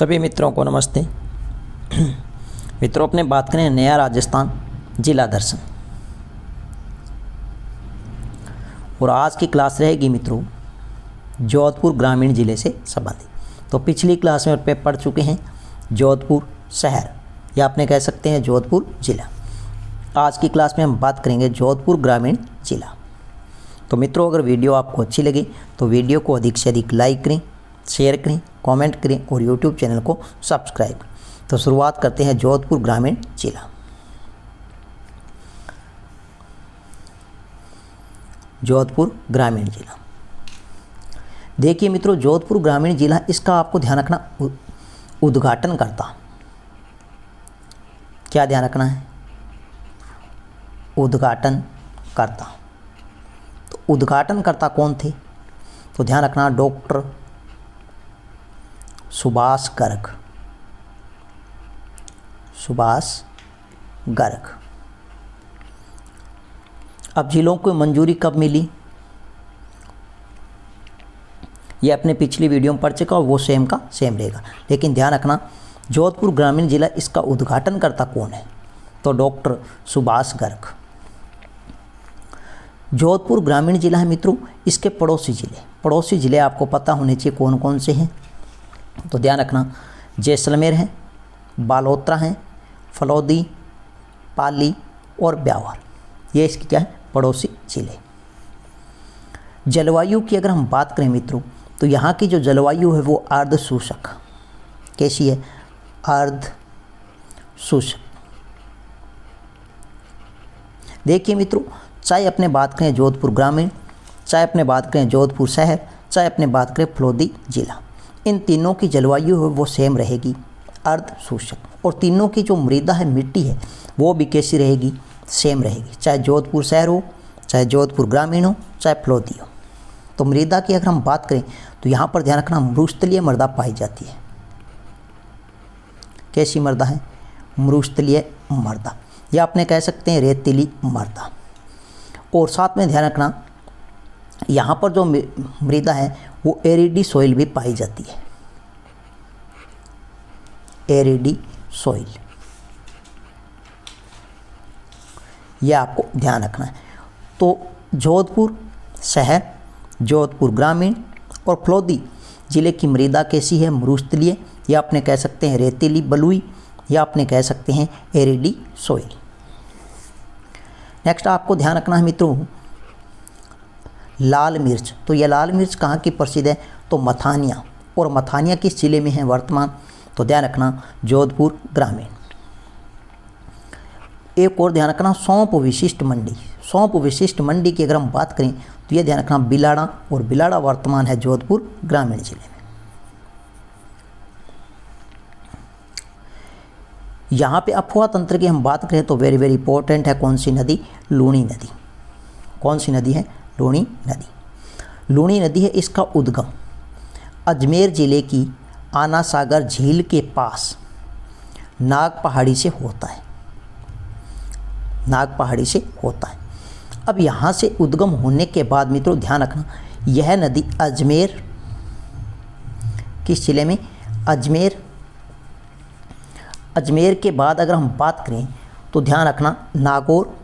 सभी मित्रों को नमस्ते। मित्रों, अपने बात करें नया राजस्थान जिला दर्शन, और आज की क्लास रहेगी मित्रों जोधपुर ग्रामीण जिले से संबंधित। तो पिछली क्लास में पे पढ़ चुके हैं जोधपुर शहर, या आपने कह सकते हैं जोधपुर जिला। आज की क्लास में हम बात करेंगे जोधपुर ग्रामीण जिला। तो मित्रों, अगर वीडियो आपको अच्छी लगे तो वीडियो को अधिक से अधिक लाइक करें, शेयर करें, कमेंट करें और यूट्यूब चैनल को सब्सक्राइब। तो शुरुआत करते हैं जोधपुर ग्रामीण जिला। जोधपुर ग्रामीण जिला, देखिए मित्रों, जोधपुर ग्रामीण जिला, इसका आपको ध्यान रखना उद्घाटन करता, क्या ध्यान रखना है, उद्घाटन करता। तो उद्घाटन करता कौन थे, तो ध्यान रखना डॉक्टर सुभाष गर्ग। सुभाष गर्ग। अब जिलों को मंजूरी कब मिली, ये अपने पिछली वीडियो में पढ़ चुका, वो सेम का सेम रहेगा, लेकिन ध्यान रखना जोधपुर ग्रामीण जिला, इसका उद्घाटन करता कौन है, तो डॉक्टर सुभाष गर्ग। जोधपुर ग्रामीण जिला है मित्रों, इसके पड़ोसी जिले आपको पता होने चाहिए कौन कौन से हैं। तो ध्यान रखना जैसलमेर है, बालोतरा है, फलौदी, पाली और ब्यावर, ये इसकी क्या है, पड़ोसी जिले। जलवायु की अगर हम बात करें मित्रों, तो यहाँ की जो जलवायु है वो अर्ध शुष्क, कैसी है, अर्ध शुष्क। देखिए मित्रों, चाहे अपने बात करें जोधपुर ग्रामीण, चाहे अपने बात करें जोधपुर शहर, चाहे अपने बात करें फलौदी जिला, इन तीनों की जलवायु है वो सेम रहेगी, अर्ध शुष्क। और तीनों की जो मृदा है, मिट्टी है, वो भी कैसी रहेगी, सेम रहेगी, चाहे जोधपुर शहर हो, चाहे जोधपुर ग्रामीण हो, चाहे फलौदी हो। तो मृदा की अगर हम बात करें तो यहाँ पर ध्यान रखना मृस्थलीय मृदा पाई जाती है। कैसी मृदा है, मृस्थलीय मृदा, या आपने कह सकते हैं रेतीली मृदा। और साथ में ध्यान रखना यहाँ पर जो मृदा है वो एरिडी सॉइल भी पाई जाती है, एरिडी सॉइल, यह आपको ध्यान रखना है। तो जोधपुर शहर, जोधपुर ग्रामीण और फलौदी जिले की मृदा कैसी है, मृस्थलीय, या आपने कह सकते हैं रेतीली बलुई, या आपने कह सकते हैं एरिडी सॉइल। नेक्स्ट आपको ध्यान रखना है मित्रों लाल मिर्च। तो यह लाल मिर्च कहाँ की प्रसिद्ध है, तो मथानिया, और मथानिया किस जिले में है वर्तमान, तो ध्यान रखना जोधपुर ग्रामीण। एक और ध्यान रखना सौंप विशिष्ट मंडी। सौंप विशिष्ट मंडी की अगर हम बात करें तो यह ध्यान रखना बिलाड़ा, और बिलाड़ा वर्तमान है जोधपुर ग्रामीण जिले में। यहाँ पे अफवाह तंत्र की हम बात करें तो वेरी वेरी इंपॉर्टेंट है, कौन सी नदी, लूणी नदी। कौन सी नदी है, लूणी नदी। लूणी नदी है, इसका उद्गम अजमेर जिले की आना सागर झील के पास नाग पहाड़ी से होता है, नाग पहाड़ी से होता है। अब यहाँ से उद्गम होने के बाद मित्रों ध्यान रखना यह नदी अजमेर, किस जिले में, अजमेर। अजमेर के बाद अगर हम बात करें तो ध्यान रखना नागौर,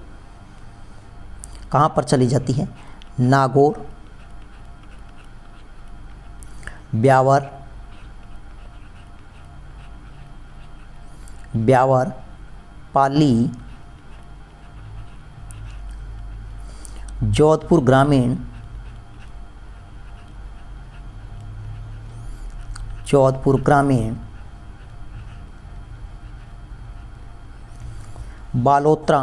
कहाँ पर चली जाती है, नागौर, ब्यावर, ब्यावर, पाली, जोधपुर ग्रामीण, जोधपुर ग्रामीण, बालोतरा,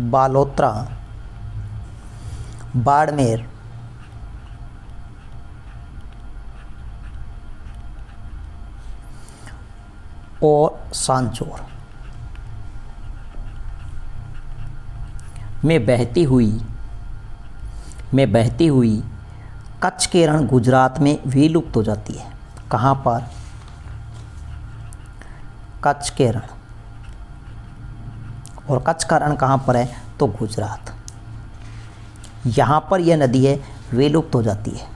बालोतरा, बाड़मेर, और सांचौर में बहती हुई कच्छ के रण गुजरात में विलुप्त हो जाती है। कहाँ पर, कच्छ के रण, और कच्छ का रण कहाँ पर है, तो गुजरात। यहाँ पर यह नदी है विलुप्त हो जाती है।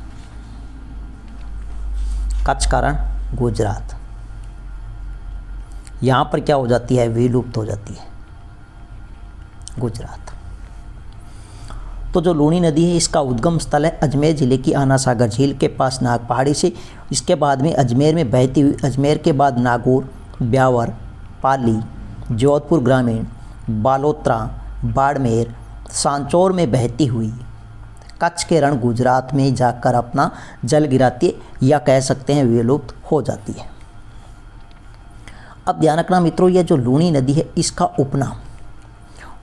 कच्छ का रण गुजरात, यहाँ पर क्या हो जाती है, विलुप्त हो जाती है गुजरात। तो जो लूणी नदी है इसका उद्गम स्थल है अजमेर ज़िले की आना सागर झील के पास नाग पहाड़ी से। इसके बाद में अजमेर में बहती हुई, अजमेर के बाद नागौर, ब्यावर, पाली, जोधपुर ग्रामीण, बालोतरा, बाड़मेर, सांचौर में बहती हुई कच्छ के रण गुजरात में जाकर अपना जल गिराती है या कह सकते हैं विलुप्त हो जाती है। अब ध्यान रखना मित्रों, यह जो लूणी नदी है इसका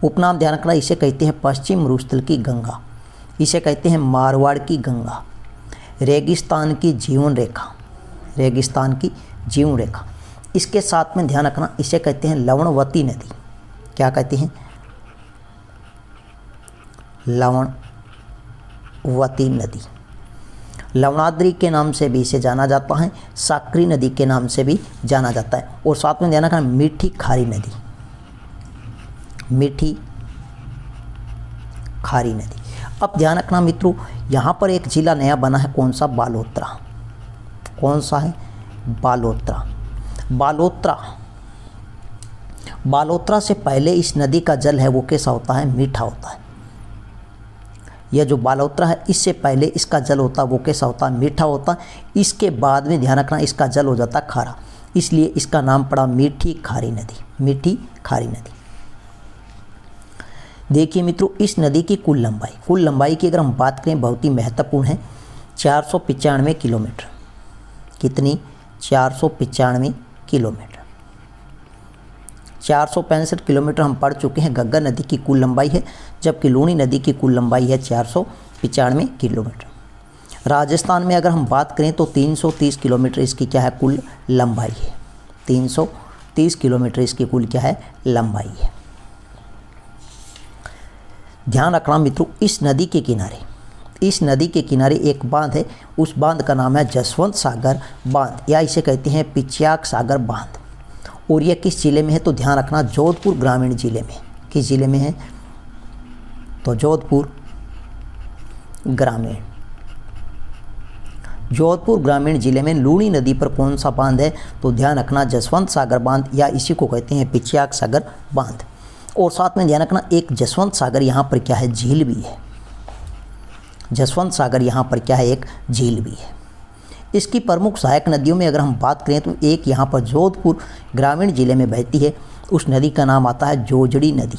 उपनाम ध्यान रखना, इसे कहते हैं पश्चिम मरुस्थल की गंगा, इसे कहते हैं मारवाड़ की गंगा, रेगिस्तान की जीवन रेखा, रेगिस्तान की जीवन रेखा। इसके साथ में ध्यान रखना इसे कहते हैं लवणवती नदी। क्या कहते हैं, लवणवती नदी। लवणाद्री के नाम से भी इसे जाना जाता है, साकरी नदी के नाम से भी जाना जाता है। और साथ में ध्यान रखना मीठी खारी नदी, मीठी खारी नदी। अब ध्यान रखना मित्रों, यहाँ पर एक जिला नया बना है, कौन सा, बालोतरा। कौन सा है, बालोतरा। बालोतरा से पहले इस नदी का जल है वो कैसा होता है, मीठा होता है। यह जो बालोतरा है इससे पहले इसका जल होता है वो कैसा होता है, मीठा होता है। इसके बाद में ध्यान रखना इसका जल हो जाता है खारा, इसलिए इसका नाम पड़ा मीठी खारी नदी, मीठी खारी नदी। देखिए मित्रों, इस नदी की कुल लंबाई की अगर हम बात करें बहुत ही महत्वपूर्ण है, 495 किलोमीटर। कितनी, 495 किलोमीटर। 465 किलोमीटर हम पढ़ चुके हैं घग्गर नदी की कुल लंबाई है, जबकि लूणी नदी की कुल लंबाई है 495 किलोमीटर। राजस्थान में अगर हम बात करें तो 330 किलोमीटर इसकी क्या है, कुल लंबाई है। 330 किलोमीटर इसकी कुल क्या है, लंबाई है। ध्यान रखना मित्रों, इस नदी के किनारे एक बांध है, उस बांध का नाम है जसवंत सागर बांध या इसे कहते हैं पिच्याक सागर बांध। और यह किस ज़िले में है, तो ध्यान रखना जोधपुर ग्रामीण ज़िले में। किस ज़िले में है, तो जोधपुर ग्रामीण ज़िले में लूणी नदी पर कौन सा बांध है, तो ध्यान रखना जसवंत सागर बांध या इसी को कहते हैं पिच्याक सागर बांध। और साथ में ध्यान रखना एक जसवंत सागर यहाँ पर क्या है, झील भी है। जसवंत सागर यहाँ पर क्या है, एक झील भी है। इसकी प्रमुख सहायक नदियों में अगर हम बात करें तो एक यहाँ पर जोधपुर ग्रामीण जिले में बहती है, उस नदी का नाम आता है जोजड़ी नदी।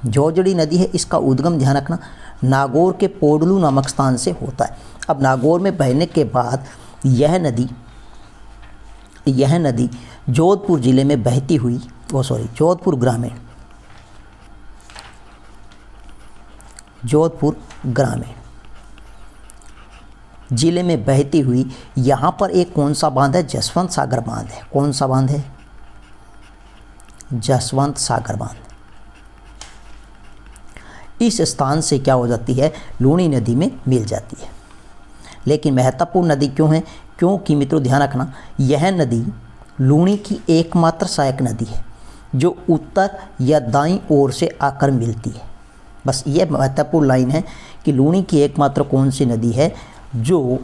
जोजड़ी नदी है, इसका उद्गम ध्यान रखना नागौर के पोडलू नामक स्थान से होता है। अब नागौर में बहने के बाद यह नदी जोधपुर जिले में बहती हुई जोधपुर ग्रामीण जिले में बहती हुई यहाँ पर एक कौन सा बांध है, जसवंत सागर बांध है। कौन सा बांध है, जसवंत सागर बांध। इस स्थान से क्या हो जाती है, लूणी नदी में मिल जाती है। लेकिन महत्वपूर्ण नदी क्यों है, क्योंकि मित्रों ध्यान रखना यह नदी लूणी की एकमात्र सहायक नदी है जो उत्तर या दाईं ओर से आकर मिलती है। बस ये महत्वपूर्ण लाइन है कि लूणी की एकमात्र कौन सी नदी है जो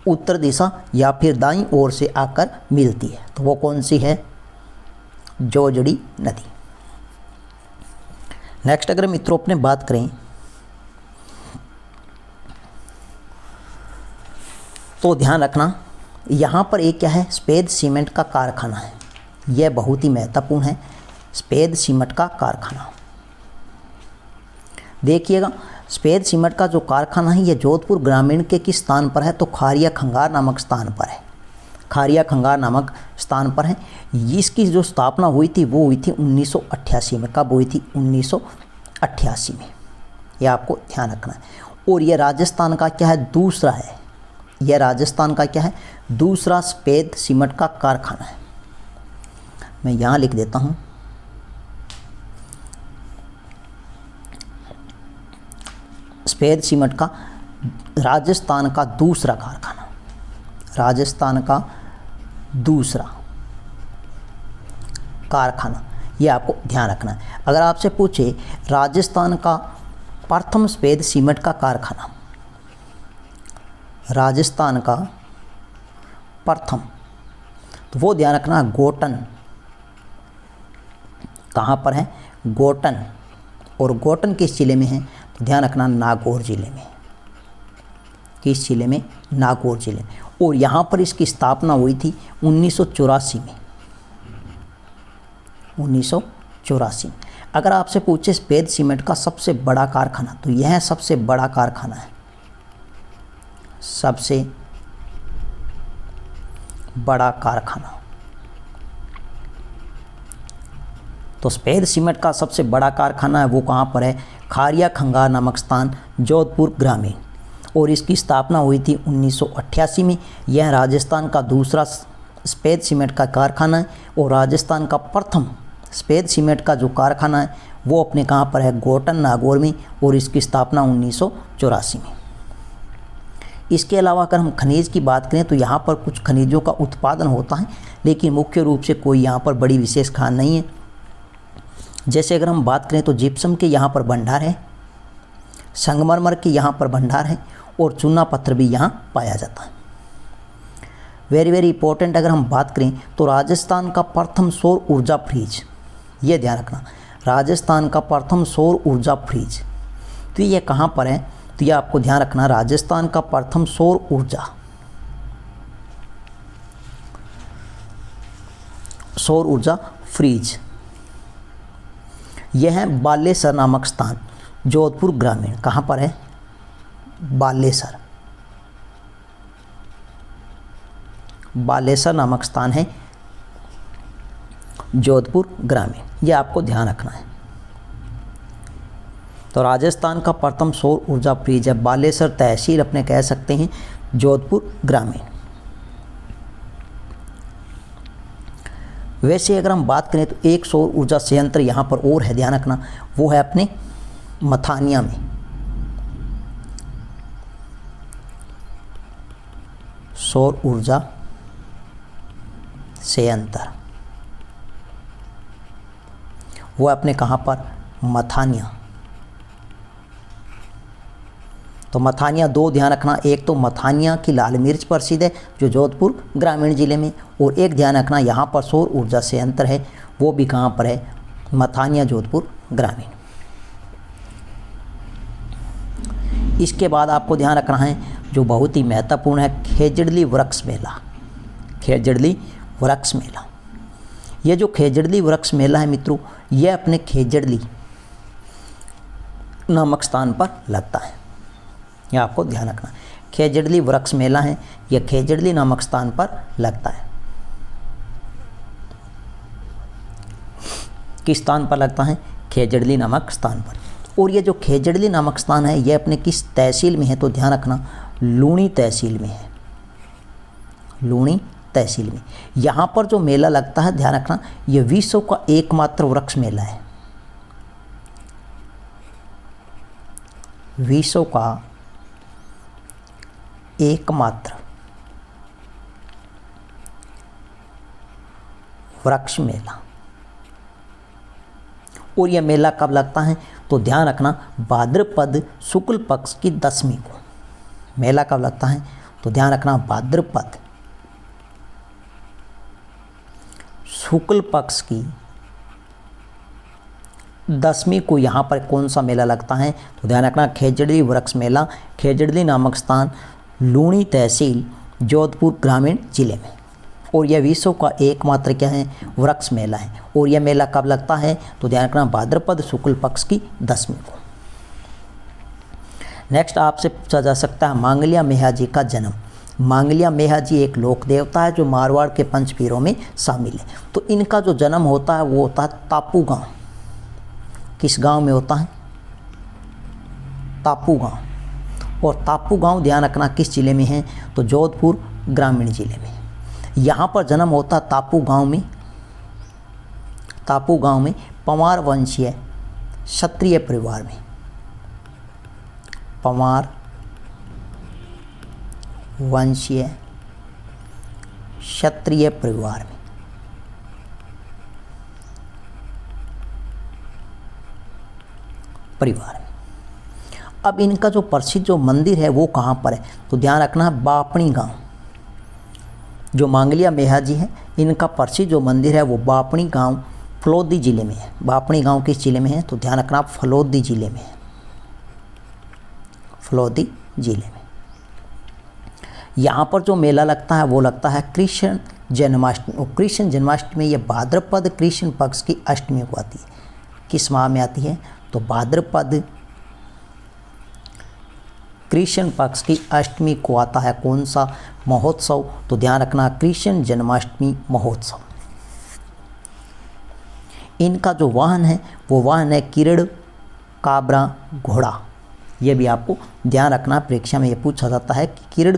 उत्तर दिशा या फिर दाईं ओर से आकर मिलती है, तो वो कौन सी है, जोजड़ी नदी। नेक्स्ट अगर मित्रों अपने बात करें तो ध्यान रखना यहाँ पर एक क्या है, सफ़ेद सीमेंट का कारखाना है। यह बहुत ही महत्वपूर्ण है, सफ़ेद सीमेंट का कारखाना। देखिएगा सफ़ेद सीमेंट का जो कारखाना है यह जोधपुर ग्रामीण के किस स्थान पर है, तो खारिया खंगार नामक स्थान पर है। खारिया खंगार नामक स्थान पर है। इसकी जो स्थापना हुई थी वो हुई थी 1988 में। कब हुई थी, 1988 में। यह आपको ध्यान रखना है। और यह राजस्थान का क्या है, दूसरा है। यह राजस्थान का क्या है, दूसरा सफ़ेद सीमेंट का कारखाना है। मैं यहाँ लिख देता हूँ, सफ़ेद सीमेंट का राजस्थान का दूसरा कारखाना, राजस्थान का दूसरा कारखाना, ये आपको ध्यान रखना है। अगर आपसे पूछे राजस्थान का प्रथम सफ़ेद सीमेंट का कारखाना, राजस्थान का प्रथम, तो वो ध्यान रखना गोटन, कहाँ पर है, गोटन। और गोटन किस जिले में है, तो ध्यान रखना नागौर जिले में। किस जिले में, नागौर जिले में। और यहाँ पर इसकी स्थापना हुई थी 1984 में, 1984 में। अगर आपसे पूछे सफ़ेद सीमेंट का सबसे बड़ा कारखाना, तो यह सबसे बड़ा कारखाना है, सबसे बड़ा कारखाना। तो सफ़ेद सीमेंट का सबसे बड़ा कारखाना है वो कहाँ पर है, खारिया खंगार नामक स्थान, जोधपुर ग्रामीण। और इसकी स्थापना हुई थी 1988 में। यह राजस्थान का दूसरा सफ़ेद सीमेंट का कारखाना है और राजस्थान का प्रथम सफ़ेद सीमेंट का जो कारखाना है वो अपने कहाँ पर है, गोटन नागौर में। और इसकी स्थापना 1984 में। इसके अलावा अगर हम खनिज की बात करें तो यहाँ पर कुछ खनिजों का उत्पादन होता है, लेकिन मुख्य रूप से कोई यहाँ पर बड़ी विशेष खान नहीं है। जैसे अगर हम बात करें तो जिप्सम के यहाँ पर भंडार है, संगमरमर के यहाँ पर भंडार है और चूना पत्थर भी यहाँ पाया जाता है। वेरी वेरी इंपॉर्टेंट अगर हम बात करें तो राजस्थान का प्रथम सौर ऊर्जा फ्रीज, ये ध्यान रखना, राजस्थान का प्रथम सौर ऊर्जा फ्रीज, तो ये कहाँ पर है, तो ये आपको ध्यान रखना, राजस्थान का प्रथम सौर ऊर्जा फ्रीज यह है बालेसर नामक स्थान, जोधपुर ग्रामीण। कहाँ पर है, बालेसर, बालेसर नामक स्थान है, जोधपुर ग्रामीण। ये आपको ध्यान रखना है। तो राजस्थान का प्रथम सौर ऊर्जा फ्रीज है, बालेसर तहसील अपने कह सकते हैं, जोधपुर ग्रामीण। वैसे अगर हम बात करें तो एक सौर ऊर्जा संयंत्र यहाँ पर और है, ध्यान रखना, वो है अपने मथानिया में, सौर ऊर्जा संयंत्र, वो अपने कहाँ पर, मथानिया। तो मथानिया दो ध्यान रखना, एक तो मथानिया की लाल मिर्च प्रसिद्ध है जो जोधपुर ग्रामीण जिले में, और एक ध्यान रखना यहाँ पर सौर ऊर्जा संयंत्र है, वो भी कहाँ पर है, मथानिया, जोधपुर ग्रामीण। इसके बाद आपको ध्यान रखना है जो बहुत ही महत्वपूर्ण है, खेजड़ली वृक्ष मेला। खेजड़ली वृक्ष मेला, ये जो खेजड़ली वृक्ष मेला है मित्रों, ये अपने खेजड़ली नामक स्थान पर लगता है। यह आपको ध्यान रखना, खेजड़ली वृक्ष मेला है, यह खेजड़ली नामक स्थान पर लगता है। किस स्थान पर लगता है, खेजड़ली नामक स्थान पर। और ये जो खेजड़ली नामक स्थान है, यह अपने किस तहसील में है, तो ध्यान रखना, लूणी तहसील में है, लूणी तहसील में। यहाँ पर जो मेला लगता है, ध्यान रखना, यह विश्व का एकमात्र वृक्ष मेला है, विश्व का एकमात्र वृक्ष मेला। और यह मेला कब लगता है, तो ध्यान रखना, भाद्रपद शुक्ल पक्ष की 10वीं को। मेला कब लगता है, तो ध्यान रखना, भाद्रपद शुक्ल पक्ष की 10वीं को यहाँ पर कौन सा मेला लगता है, तो ध्यान रखना, खेजड़ली वृक्ष मेला, खेजड़ली नामक स्थान, लूणी तहसील, जोधपुर ग्रामीण जिले में। और यह विश्व का एकमात्र क्या है, वृक्ष मेला है। और यह मेला कब लगता है, तो ध्यान रखना, भाद्रपद शुक्ल पक्ष की 10वीं को। नेक्स्ट आपसे पूछा जा सकता है, मांगलिया मेहा जी का जन्म। मांगलिया मेहा जी एक लोक देवता है जो मारवाड़ के पंचपीरों में शामिल है। तो इनका जो जन्म होता है वो होता है तापू गांव। किस गांव में होता है, तापू गांव। और तापू गांव ध्यान रखना किस जिले में है, तो जोधपुर ग्रामीण जिले में। यहाँ पर जन्म होता तापू गांव में, तापू गांव में पंवार वंशीय क्षत्रिय परिवार में, पंवार वंशीय क्षत्रिय परिवार में। अब इनका जो प्रसिद्ध जो मंदिर है वो कहाँ पर है, तो ध्यान रखना बापणी गांव। जो मांगलिया मेहा जी है इनका प्रसिद्ध जो मंदिर है वो बापणी गांव फलोदी जिले में है। बापणी गांव किस जिले में है, तो ध्यान रखना फलोदी जिले में है, फलोदी जिले में। यहाँ पर जो मेला लगता है वो लगता है कृष्ण जन्माष्टमी। और कृष्ण जन्माष्टमी ये भाद्रपद कृष्ण पक्ष की अष्टमी को आती है। किस माह में आती है, तो भाद्रपद कृष्ण पक्ष की अष्टमी को आता है कौन सा महोत्सव, तो ध्यान रखना कृष्ण जन्माष्टमी महोत्सव। इनका जो वाहन है वो वाहन है किरण काबरा घोड़ा। ये भी आपको ध्यान रखना, परीक्षा में ये पूछा जाता है कि किरण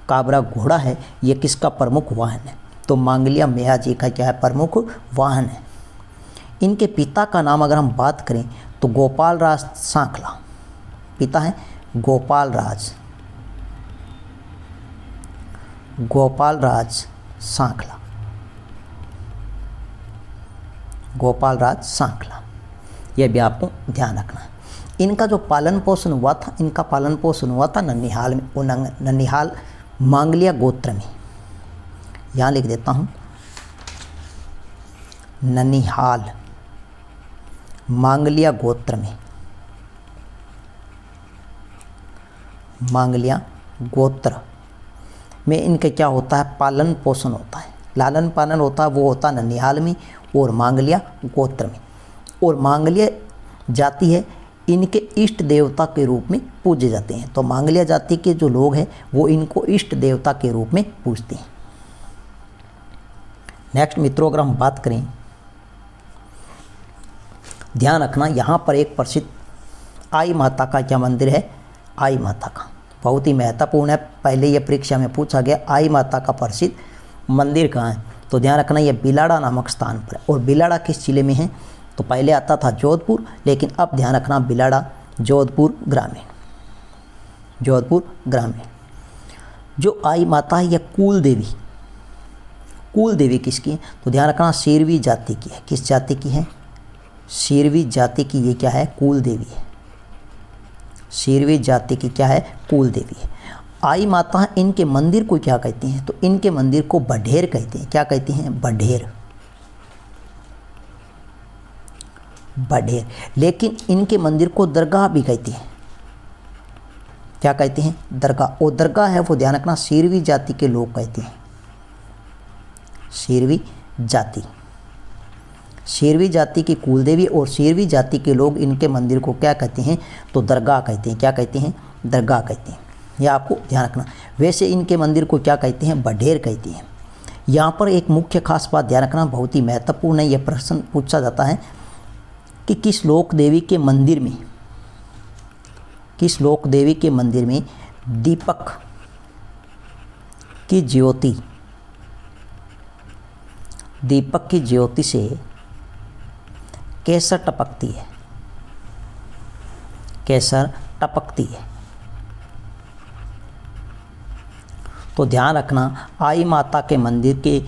काबरा घोड़ा है ये किसका प्रमुख वाहन है, तो मांगलिया मेहा जी का क्या है, प्रमुख वाहन है। इनके पिता का नाम अगर हम बात करें तो गोपाल राज सांखला, पिता है गोपाल राज सांखला, गोपाल राज सांखला, यह भी आपको ध्यान रखना है। इनका जो पालन पोषण हुआ था, इनका पालन पोषण हुआ था ननिहाल में, वो ननिहाल मांगलिया गोत्र में। यहाँ लिख देता हूँ ननिहाल मांगलिया गोत्र में, मांगलिया गोत्र में इनके क्या होता है, पालन पोषण होता है, लालन पालन होता है, वो होता है ननिहाल में और मांगलिया गोत्र में। और मांगलिया जाति है इनके इष्ट देवता के रूप में पूजे जाते हैं। तो मांगलिया जाति के जो लोग हैं वो इनको इष्ट देवता के रूप में पूजते हैं। नेक्स्ट मित्रों अगर हम बात करें, ध्यान रखना यहाँ पर एक प्रसिद्ध आई माता का क्या मंदिर है, आई माता का, बहुत ही महत्वपूर्ण है। पहले ये परीक्षा में पूछा गया आई माता का प्रसिद्ध मंदिर कहाँ है, तो ध्यान रखना ये बिलाड़ा नामक स्थान पर है। और बिलाड़ा किस जिले में है, तो पहले आता था जोधपुर, लेकिन अब ध्यान रखना बिलाड़ा जोधपुर ग्रामीण, जोधपुर ग्रामीण। जो आई माता है यह कुल देवी किसकी है, तो ध्यान रखना शेरवी जाति की है। किस जाति की है, शेरवी जाति की ये क्या है, कुल देवी है। शेरवी जाति की क्या है, कुल देवी है। आई माता इनके मंदिर को क्या कहते हैं, तो इनके मंदिर को बढेर कहते हैं। क्या कहते हैं, बढेर, बढेर। लेकिन इनके मंदिर को दरगाह भी कहते हैं। क्या कहते हैं, दरगाह। और दरगाह है वो ध्यान रखना शेरवी जाति के लोग कहते हैं, शेरवी जाति, शेरवी जाति की कुलदेवी। और शेरवी जाति के लोग इनके मंदिर को क्या कहते हैं, तो दरगाह कहते हैं। क्या कहते हैं, दरगाह कहते हैं। यह आपको ध्यान रखना। वैसे इनके मंदिर को क्या कहते हैं, बढेर कहते हैं। यहाँ पर एक मुख्य खास बात ध्यान रखना, बहुत ही महत्वपूर्ण है। यह प्रश्न पूछा जाता है कि किस लोक देवी के मंदिर में, किस लोक देवी के मंदिर में दीपक की ज्योति, दीपक की ज्योति से केसर टपकती है, केसर टपकती है। तो ध्यान रखना आई माता के मंदिर के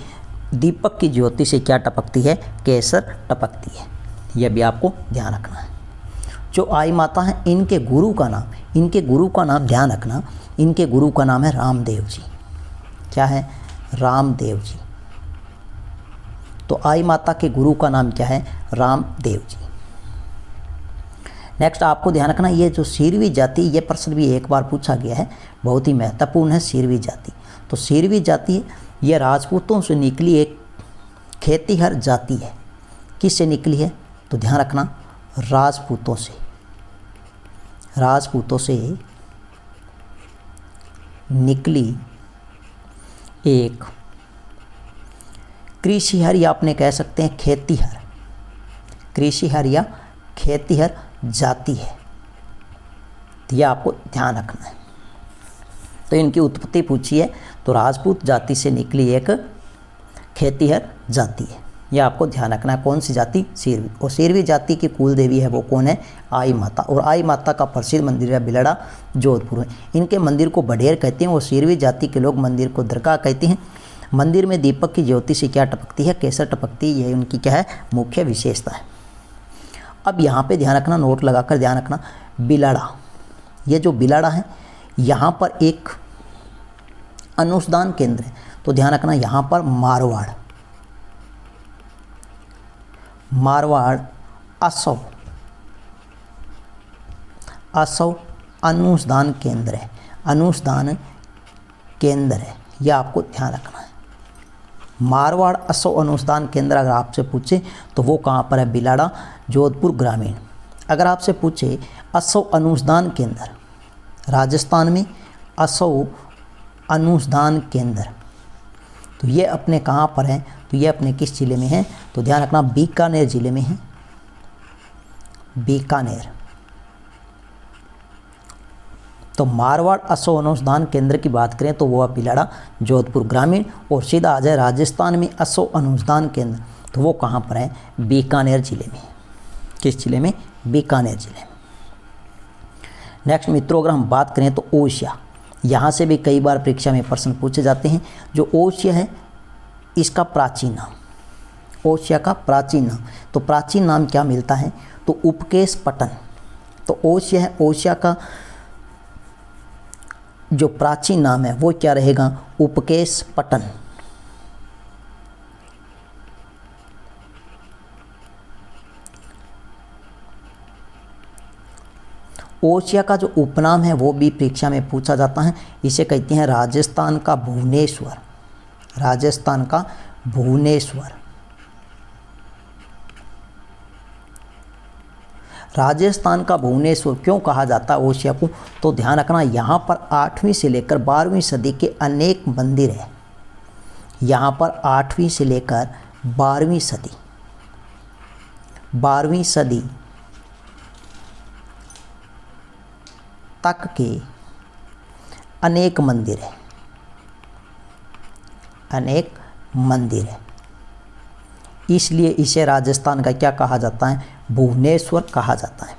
दीपक की ज्योति से क्या टपकती है, केसर टपकती है। यह भी आपको ध्यान रखना है। जो आई माता है इनके गुरु का नाम, इनके गुरु का नाम ध्यान रखना, इनके गुरु का नाम है रामदेव जी। क्या है, रामदेव जी। तो आई माता के गुरु का नाम क्या है, रामदेव जी। नेक्स्ट आपको ध्यान रखना, ये जो शेरवी जाति, ये प्रश्न भी एक बार पूछा गया है, बहुत ही महत्वपूर्ण है शेरवी जाति। तो शेरवी जाति ये राजपूतों से निकली एक खेतीहर जाति है। किससे निकली है, तो ध्यान रखना राजपूतों से, राजपूतों से निकली एक कृषिहर या आपने कह सकते हैं खेतीहर, कृषिहर या खेतीहर जाति है। तो यह आपको ध्यान रखना है। तो इनकी उत्पत्ति पूछी है तो राजपूत जाति से निकली एक खेतीहर जाति है। यह आपको ध्यान रखना है। कौन सी जाति, शेरवी। और शेरवी जाति की कुल देवी है वो कौन है, आई माता। और आई माता का प्रसिद्ध मंदिर है बिलाड़ा जोधपुर में। इनके मंदिर को बढेर कहते हैं और शेरवी जाति के लोग मंदिर को दरगाह कहते हैं। मंदिर में दीपक की ज्योति से क्या टपकती है, केसर टपकती है। यह उनकी क्या है, मुख्य विशेषता है। अब यहाँ पे ध्यान रखना, नोट लगाकर ध्यान रखना, बिलाड़ा ये जो बिलाड़ा है यहाँ पर एक अनुसंधान केंद्र है, तो ध्यान रखना यहाँ पर मारवाड़ असव अनुसंधान केंद्र है, अनुसंधान केंद्र है, यह आपको ध्यान रखना है। मारवाड़ असव अनुसंधान केंद्र अगर आपसे पूछे तो वो कहाँ पर है? बिलाड़ा, जोधपुर ग्रामीण। अगर आपसे पूछे असव अनुसंधान केंद्र राजस्थान में, असव अनुसंधान केंद्र, तो ये अपने कहाँ पर है? तो ये अपने किस जिले में है? तो ध्यान रखना बीकानेर जिले में है, बीकानेर। तो मारवाड़ असव अनुसंधान केंद्र की बात करें तो वो बिलाड़ा, जोधपुर ग्रामीण। और सीधा आ जाए राजस्थान में असव अनुसंधान केंद्र, तो वो कहाँ पर है? बीकानेर जिले में। किस जिले में? बीकानेर जिले में। नेक्स्ट मित्रों, अगर हम बात करें तो ओसिया, यहाँ से भी कई बार परीक्षा में प्रश्न पूछे जाते हैं। जो ओसिया है इसका प्राचीन नाम, ओसिया का प्राचीन नाम, तो प्राचीन नाम क्या मिलता है? तो उपकेश पटन। तो ओसिया है, ओसिया का जो प्राचीन नाम है वो क्या रहेगा? उपकेश पटन। ओसिया का जो उपनाम है वो भी परीक्षा में पूछा जाता है, इसे कहते हैं राजस्थान का भुवनेश्वर, राजस्थान का भुवनेश्वर। राजस्थान का भुवनेश्वर क्यों कहा जाता है ओसिया को? तो ध्यान रखना यहाँ पर 8वीं से लेकर 12वीं सदी के अनेक मंदिर हैं। यहाँ पर 8वीं से लेकर 12वीं सदी तक के अनेक मंदिर हैं, अनेक मंदिर है, इसलिए इसे राजस्थान का क्या कहा जाता है? भुवनेश्वर कहा जाता है।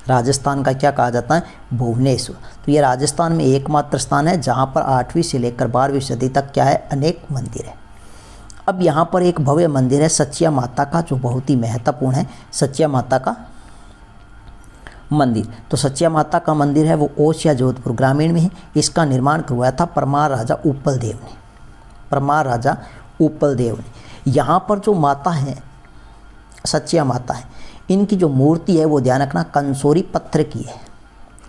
राजस्थान का क्या कहा जाता है? भुवनेश्वर। तो ये राजस्थान में एकमात्र स्थान है जहाँ पर 8वीं से लेकर 12वीं सदी तक क्या है? अनेक मंदिर है। अब यहाँ पर एक भव्य मंदिर है सचिया माता का, जो बहुत ही महत्वपूर्ण है, सचिया माता का मंदिर। तो सचिया माता का मंदिर है वो ओसिया, जोधपुर ग्रामीण में है। इसका निर्माण करवाया था परमार राजा उपल देव ने, परमार राजा उपल देव ने। यहाँ पर जो माता है, सचिया माता है, इनकी जो मूर्ति है वो ध्यान रखना कंसोरी पत्थर की है।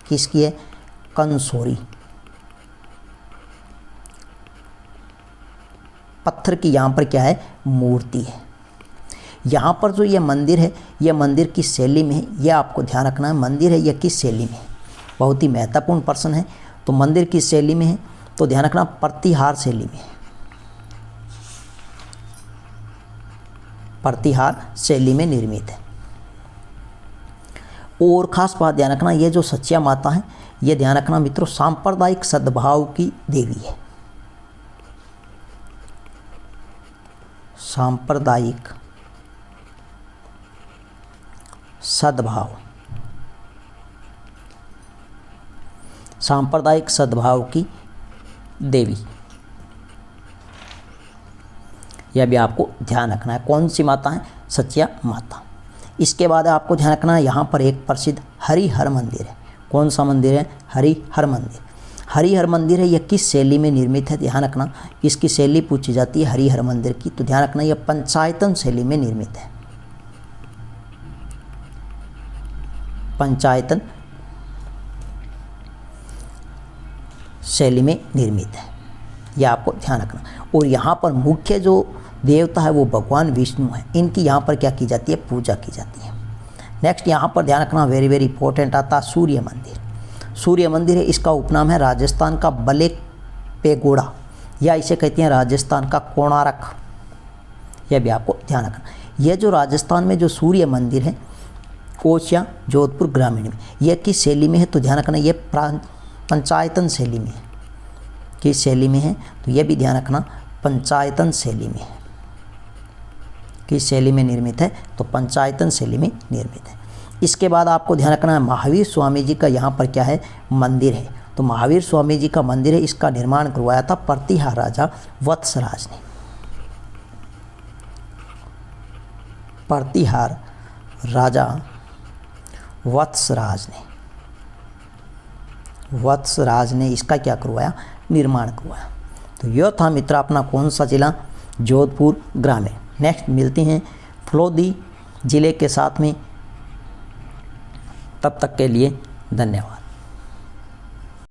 किसकी है? कंसोरी पत्थर की यहाँ पर क्या है? मूर्ति है। यहाँ पर जो ये मंदिर है, ये मंदिर किस शैली में है? ये आपको ध्यान रखना है, मंदिर है ये किस शैली में है? बहुत ही महत्वपूर्ण प्रश्न है। तो मंदिर किस शैली में है? तो ध्यान रखना प्रतिहार शैली में है, प्रतिहार शैली में निर्मित है। और खास बात ध्यान रखना, ये जो सचिया माता है, ये ध्यान रखना मित्रों सांप्रदायिक सद्भाव की देवी है, सांप्रदायिक सद्भाव, सांप्रदायिक सद्भाव की देवी, यह भी आपको ध्यान रखना है। कौन सी माता है? सचिया माता। इसके बाद आपको ध्यान रखना है यहाँ पर एक प्रसिद्ध हरिहर मंदिर है। कौन सा मंदिर है? हरिहर मंदिर। हरिहर मंदिर है, यह किस शैली में निर्मित है? ध्यान रखना इसकी शैली पूछी जाती है हरिहर मंदिर की, तो ध्यान रखना यह पंचायतन शैली में निर्मित है, पंचायतन शैली में निर्मित है, यह आपको ध्यान रखना। और यहाँ पर मुख्य जो देवता है वो भगवान विष्णु है, इनकी यहाँ पर क्या की जाती है? पूजा की जाती है। नेक्स्ट यहाँ पर ध्यान रखना वेरी वेरी इंपॉर्टेंट आता है सूर्य मंदिर। सूर्य मंदिर है, इसका उपनाम है राजस्थान का बलेक पेगोड़ा, या इसे कहते हैं राजस्थान का कोणार्क, यह भी आपको ध्यान रखना। यह जो राजस्थान में जो सूर्य मंदिर है ओसिया, जोधपुर ग्रामीण में, यह किस शैली में है? तो ध्यान रखना यह पंचायतन शैली में है। किस शैली में है? तो यह भी ध्यान रखना पंचायतन शैली में है। किस शैली में निर्मित है? तो पंचायतन शैली में निर्मित है। इसके बाद आपको ध्यान रखना है महावीर स्वामी जी का यहाँ पर क्या है? मंदिर है। तो महावीर स्वामी जी का मंदिर है, इसका निर्माण करवाया था प्रतिहार राजा वत्सराज ने, प्रतिहार राजा वत्सराज ने। वत्सराज ने इसका क्या करवाया, निर्माण करवाया। तो यह था मित्र अपना कौन सा जिला, जोधपुर ग्रामीण। नेक्स्ट मिलते हैं फलोदी जिले के साथ में, तब तक के लिए धन्यवाद।